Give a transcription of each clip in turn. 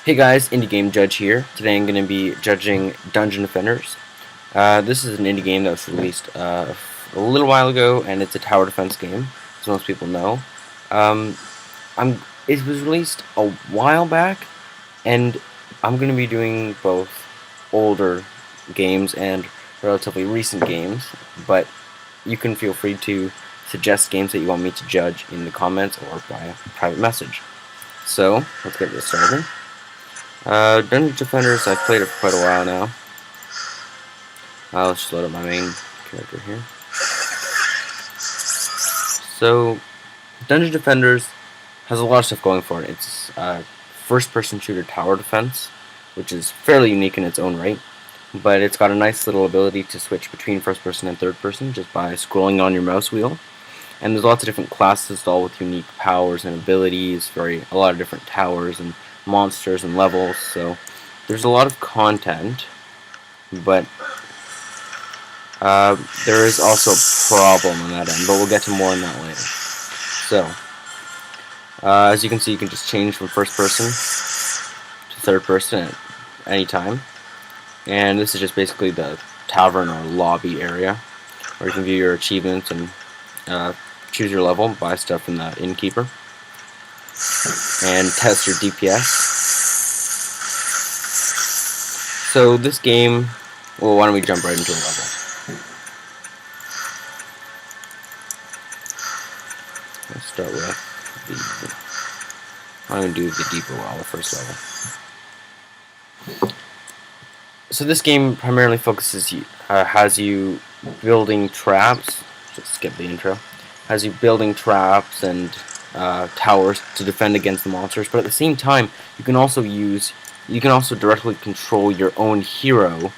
Hey guys, Indie Game Judge here. Today I'm going to be judging Dungeon Defenders. This is an indie game that was released a little while ago, and it's a tower defense game, as most people know. Um, it was released a while back, and I'm going to be doing both older games and relatively recent games, but you can feel free to suggest games that you want me to judge in the comments or by a private message. So, let's get this started. Dungeon Defenders, I've played it for quite a while now. Let's just load up my main character here. So, Dungeon Defenders has a lot of stuff going for it. It's first-person shooter tower defense, which is fairly unique in its own right. But it's got a nice little ability to switch between first-person and third-person just by scrolling on your mouse wheel. And there's lots of different classes, all with unique powers and abilities, a lot of different towers and monsters and levels, so there's a lot of content, but there is also a problem on that end, but we'll get to more on that later. So, as you can see, you can just change from first person to third person at any time, and this is just basically the tavern or lobby area, where you can view your achievements and choose your level, buy stuff from the innkeeper, and test your DPS. So this game, well, why don't we jump right into a level. Let's start with I'm going to do the deeper well, the first level. So this game primarily focuses has you building traps, just skip the intro, has you building traps and towers to defend against the monsters, but at the same time you can also directly control your own hero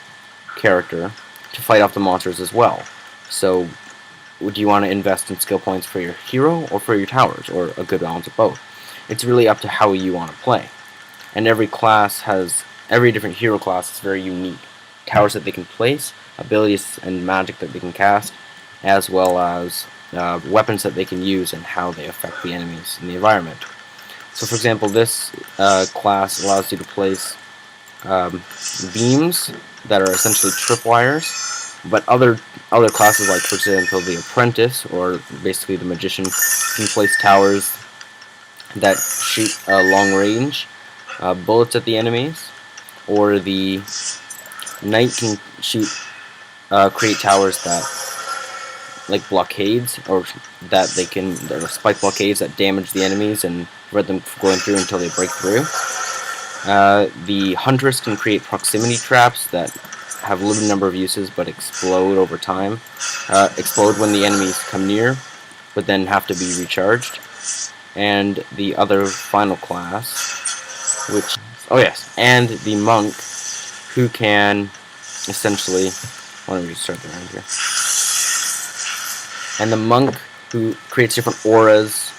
character to fight off the monsters as well. So would you want to invest in skill points for your hero or for your towers, or a good balance of both? It's really up to how you want to play. And every different hero class is very unique. Towers that they can place, abilities and magic that they can cast, as well as weapons that they can use and how they affect the enemies in the environment. So for example, this class allows you to place beams that are essentially tripwires, but other classes, like for example the apprentice, or basically the magician, can place towers that shoot long range bullets at the enemies, or the knight can create towers that, like blockades, or that they're spike blockades that damage the enemies and prevent them from going through until they break through. The huntress can create proximity traps that have a limited number of uses but explode over time. Explode when the enemies come near, but then have to be recharged. And the other final class, and the monk, who can essentially, why don't we just start around here? And the monk, who creates different auras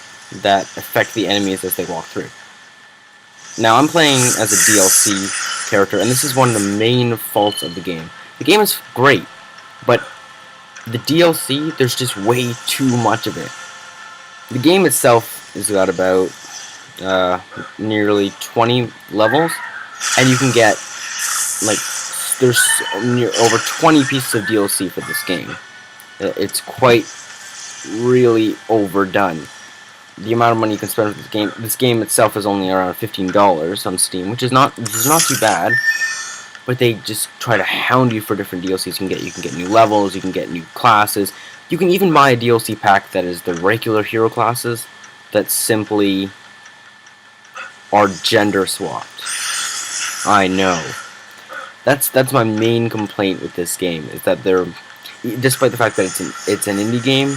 that affect the enemies as they walk through. Now, I'm playing as a DLC character, and this is one of the main faults of the game. The game is great, but the DLC, there's just way too much of it. The game itself is got about nearly 20 levels, and you can get, there's over 20 pieces of DLC for this game. It's quite really overdone. The amount of money you can spend with this game itself is only around $15 on Steam, which is not too bad. But they just try to hound you for different DLCs. You can get new levels, you can get new classes. You can even buy a DLC pack that is the regular hero classes that simply are gender swapped. I know. That's my main complaint with this game, is that despite the fact that it's an indie game,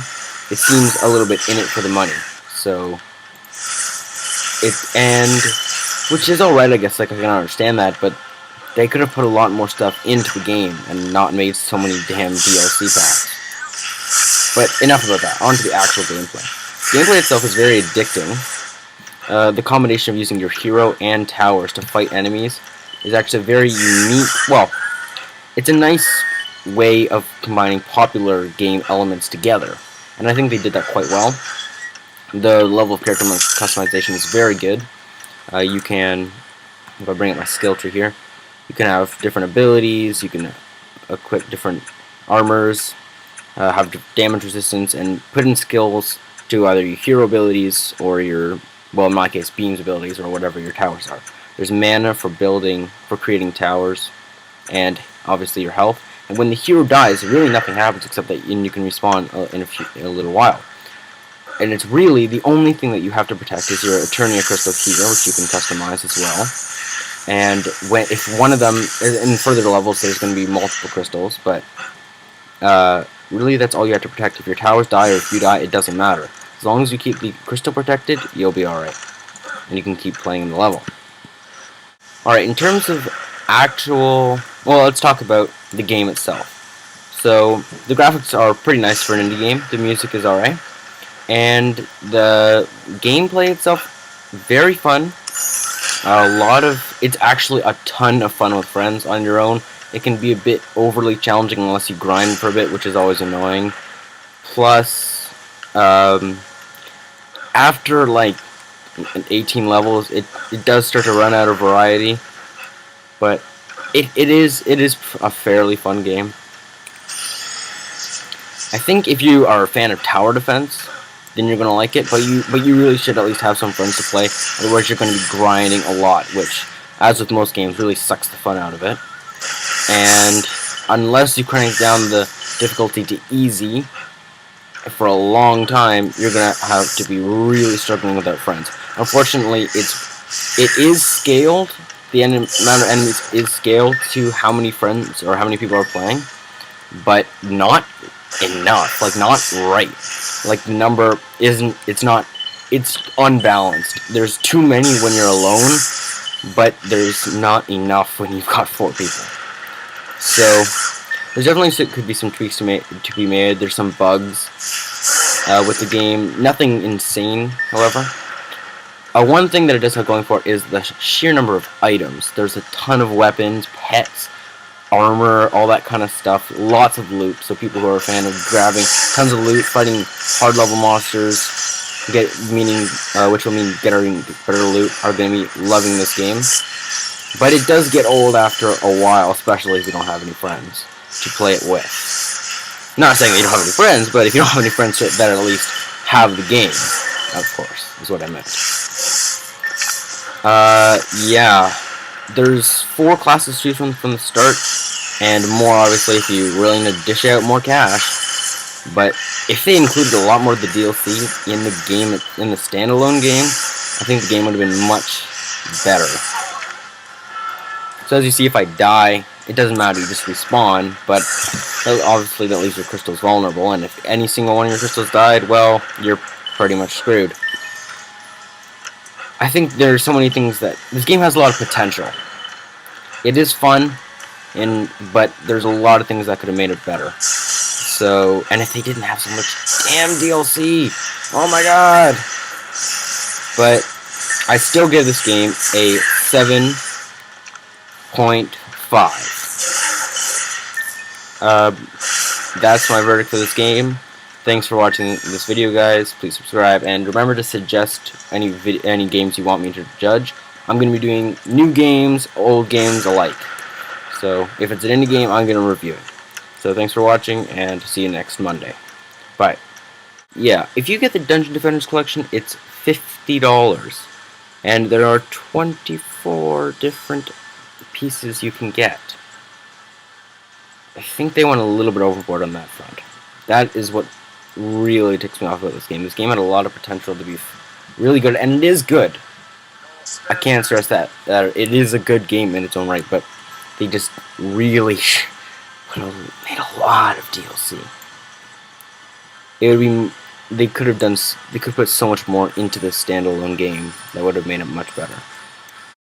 it seems a little bit in it for the money. So which is alright, I guess. Like, I can understand that, but they could have put a lot more stuff into the game and not made so many damn DLC packs. But enough about that. On to the actual gameplay. The gameplay itself is very addicting. The combination of using your hero and towers to fight enemies is actually very unique. Well, it's a nice way of combining popular game elements together, and I think they did that quite well. The level of character customization is very good. You can if I bring up my skill tree here, you can have different abilities, you can equip different armors, have damage resistance, and put in skills to either your hero abilities or your, well, in my case, beams abilities, or whatever your towers are. There's mana for building, for creating towers, and obviously your health. And when the hero dies, really nothing happens except that you can respawn in a little while. And it's really the only thing that you have to protect is your Eternia Crystal Key, which you can customize as well. And if one of them, in further levels, there's going to be multiple crystals, but really that's all you have to protect. If your towers die or if you die, it doesn't matter. As long as you keep the crystal protected, you'll be alright. And you can keep playing the level. Alright, in terms of actual, well, let's talk about the game itself. So, the graphics are pretty nice for an indie game. The music is alright. And the gameplay itself, very fun. It's actually a ton of fun with friends. On your own, it can be a bit overly challenging unless you grind for a bit, which is always annoying. Plus, after like 18 levels, it does start to run out of variety. But it is a fairly fun game. I think if you are a fan of tower defense, then you're gonna like it. But you really should at least have some friends to play. Otherwise, you're gonna be grinding a lot, which, as with most games, really sucks the fun out of it. And unless you crank down the difficulty to easy for a long time, you're gonna have to be really struggling without friends. Unfortunately, it is scaled. The amount of enemies is scaled to how many friends or how many people are playing, but not enough. Like, not right. Like, the number isn't. It's unbalanced. There's too many when you're alone, but there's not enough when you've got 4 people. So there's definitely could be some tweaks to be made. There's some bugs with the game. Nothing insane, however. One thing that it does have going for it is the sheer number of items. There's a ton of weapons, pets, armor, all that kind of stuff. Lots of loot. So people who are a fan of grabbing tons of loot, fighting hard level monsters, which will mean getting better loot, are going to be loving this game. But it does get old after a while, especially if you don't have any friends to play it with. Not saying that you don't have any friends, but if you don't have any friends, you better at least have the game. Of course, is what I meant. Yeah. There's 4 classes to choose from the start, and more obviously if you're willing to dish out more cash. But if they included a lot more of the DLC in the game, in the standalone game, I think the game would have been much better. So as you see, if I die, it doesn't matter, you just respawn, but obviously that leaves your crystals vulnerable, and if any single one of your crystals died, well, you're pretty much screwed. I think there's so many things that... This game has a lot of potential. It is fun, but there's a lot of things that could have made it better. So, and if they didn't have so much damn DLC, oh my god! But I still give this game a 7.5. That's my verdict for this game. Thanks for watching this video, guys. Please subscribe, and remember to suggest any games you want me to judge. I'm going to be doing new games, old games alike. So if it's an indie game, I'm going to review it. So thanks for watching, and see you next Monday. Bye. Yeah, if you get the Dungeon Defenders collection, it's $50. And there are 24 different pieces you can get. I think they went a little bit overboard on that front. That is what really ticks me off about this game. This game had a lot of potential to be really good, and it is good. I can't stress that it is a good game in its own right, but they just really made a lot of DLC. They could put so much more into the standalone game that would have made it much better.